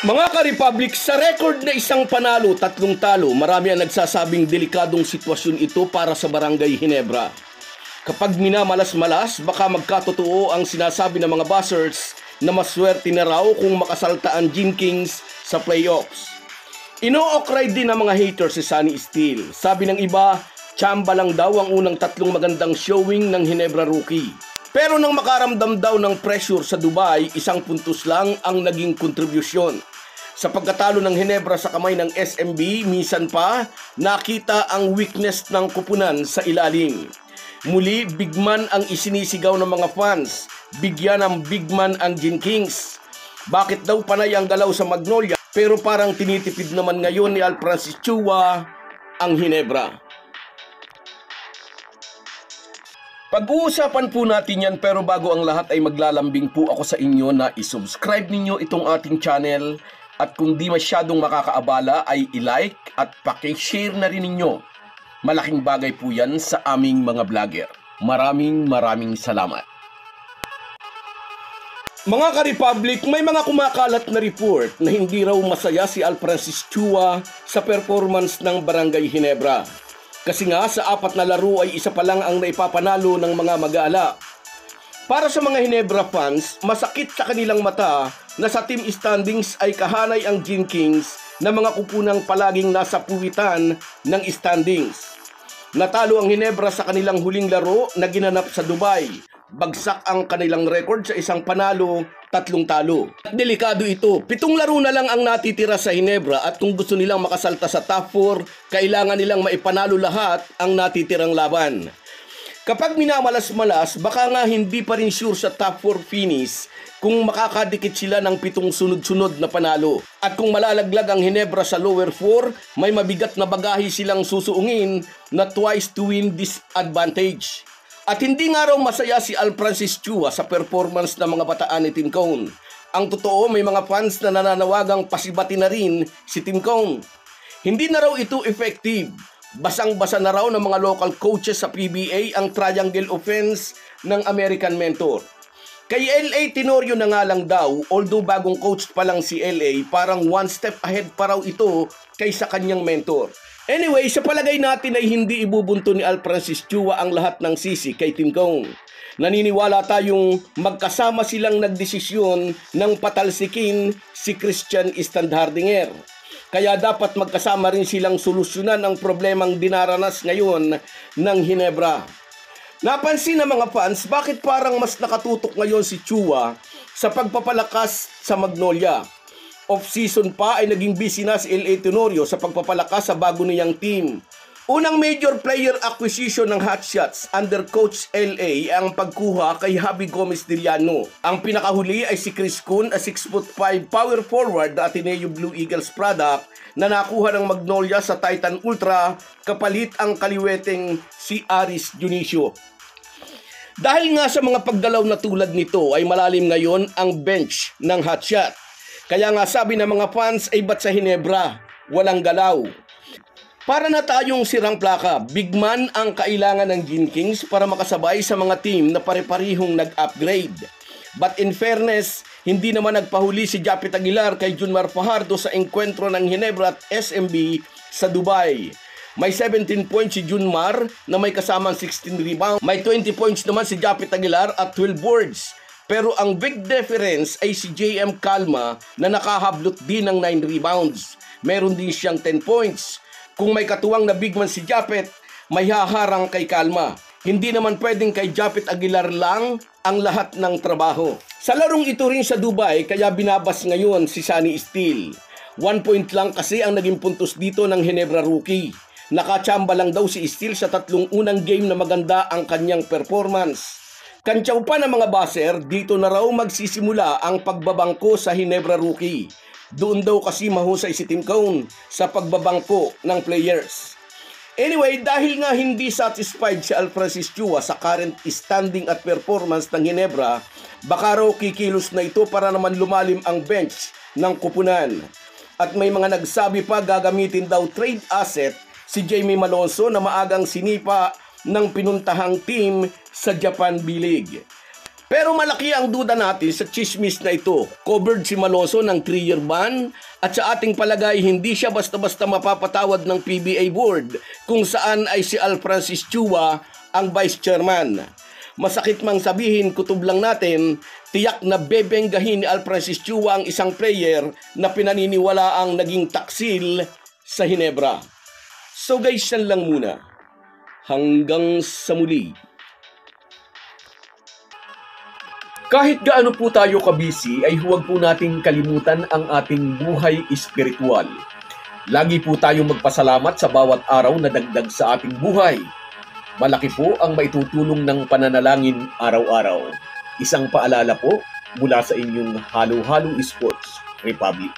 Mga ka-Republic, sa record na isang panalo, 3 talo, marami ang nagsasabing delikadong sitwasyon ito para sa Barangay Ginebra. Kapag minamalas-malas, baka magkatotoo ang sinasabi ng mga buzzers na maswerte na raw kung makasalta ang Gin Kings sa playoffs. Ino-okray din ng mga haters si Sunny Steele. Sabi ng iba, tsamba lang daw ang unang 3 magandang showing ng Ginebra rookie. Pero nang makaramdam daw ng pressure sa Dubai, 1 puntos lang ang naging kontribusyon. Sa pagkatalo ng Ginebra sa kamay ng SMB, minsan pa nakita ang weakness ng kupunan sa ilalim. Muli, bigman ang isinisigaw ng mga fans. Bigyan ng bigman ang Gin Kings. Bakit daw panay ang galaw sa Magnolia pero parang tinitipid naman ngayon ni Al Francis Chua ang Ginebra? Pag-uusapan po natin yan, pero bago ang lahat ay maglalambing po ako sa inyo na isubscribe ninyo itong ating channel at kung di masyadong makakaabala ay i-like at paki-share na rin ninyo. Malaking bagay po yan sa aming mga vlogger. Maraming salamat. Mga ka-Republic, may mga kumakalat na report na hindi raw masaya si Al Francis Chua sa performance ng Barangay Ginebra. Kasi nga sa 4 na laro ay 1 pa lang ang naipapanalo ng mga mag-aala. Para sa mga Ginebra fans, masakit sa kanilang mata na sa team standings ay kahanay ang Gin Kings na mga kupunang palaging nasa puwitan ng standings. Natalo ang Ginebra sa kanilang huling laro na ginanap sa Dubai. Bagsak ang kanilang record sa 1 panalo, 3 talo. Delikado ito. 7 laro na lang ang natitira sa Ginebra at kung gusto nilang makasalta sa top 4, kailangan nilang maipanalo lahat ang natitirang laban. Kapag minamalas-malas, baka nga hindi pa rin sure sa top 4 finish kung makakadikit sila ng 7 sunod-sunod na panalo. At kung malalaglag ang Ginebra sa lower 4, may mabigat na bagahe silang susuungin na twice to win disadvantage. At hindi nga raw masaya si Al Francis Chua sa performance ng mga bataan ni Team Cone. Ang totoo, may mga fans na nananawagang pasibati na rin si Team Cone. Hindi na raw ito effective. Basang-basa na raw ng mga local coaches sa PBA ang triangle offense ng American mentor. Kay LA Tenorio na nga lang daw, although bagong coach pa lang si LA, parang 1 step ahead pa raw ito kaysa kanyang mentor. Anyway, sa palagay natin ay hindi ibubunto ni Al Francis Chua ang lahat ng sisi kay Team Cone. Naniniwala tayong magkasama silang nagdesisyon ng patalsikin si Christian Standhardinger. Kaya dapat magkasama rin silang solusyonan ang problemang dinaranas ngayon ng Ginebra. Napansin ng mga fans, bakit parang mas nakatutok ngayon si Chua sa pagpapalakas sa Magnolia? Off-season pa ay naging busy na si LA Tenorio sa pagpapalakas sa bago niyang team. Unang major player acquisition ng Hotshots under Coach LA ang pagkuha kay Javi Gomez Diliano. Ang pinakahuli ay si Chris Kun, a 6'5" power forward na Ateneo Blue Eagles product na nakuha ng Magnolia sa Titan Ultra kapalit ang kaliweteng si Aris Dionisio. Dahil nga sa mga paggalaw na tulad nito ay malalim ngayon ang bench ng Hotshot. Kaya nga sabi ng mga fans ay ba't sa Ginebra walang galaw? Para na tayong sirang plaka, bigman ang kailangan ng Gin Kings para makasabay sa mga team na pare-parihong nag-upgrade. But in fairness, hindi naman nagpahuli si Japet Aguilar kay Junmar Fajardo sa engkwentro ng Ginebra at SMB sa Dubai. May 17 points si Junmar na may kasamang 16 rebounds. May 20 points naman si Japet Aguilar at 12 boards. Pero ang big difference ay si JM Calma na nakahablot din ng 9 rebounds. Meron din siyang 10 points. Kung may katuwang na bigman si Japet, may haharang kay Calma. Hindi naman pwedeng kay Japet Aguilar lang ang lahat ng trabaho. Sa larong ito rin sa Dubai, kaya binabas ngayon si Sunny Steele. 1 point lang kasi ang naging puntos dito ng Ginebra rookie. Nakachamba lang daw si Steele sa 3 unang game na maganda ang kanyang performance. Kantsaw pa ng mga buzzer, dito na raw magsisimula ang pagbabangko sa Ginebra rookie. Doon daw kasi mahusay si Team Cone sa pagbabangko ng players. Anyway, dahil nga hindi satisfied si Al Francis Chua sa current standing at performance ng Ginebra, baka raw kikilos na ito para naman lumalim ang bench ng kupunan. At may mga nagsabi pa gagamitin daw trade asset si Jamie Malonzo na maagang sinipa ng pinuntahang team sa Japan B-League. Pero malaki ang duda natin sa chismis na ito. Covered si Maloso ng 3-year ban at sa ating palagay hindi siya basta-basta mapapatawad ng PBA board kung saan ay si Al Francis Chua ang vice chairman. Masakit mang sabihin, kutob lang natin, tiyak na bebenggahin ni Al Francis Chua ang isang player na pinaniniwala ang naging taksil sa Hinebra. So guys, yan lang muna. Hanggang sa muli. Kahit gaano po tayo kabisi ay huwag po nating kalimutan ang ating buhay espiritual. Lagi po tayong magpasalamat sa bawat araw na dagdag sa ating buhay. Malaki po ang maitutulong ng pananalangin araw-araw. Isang paalala po mula sa inyong Halo-Halo Sports Republic.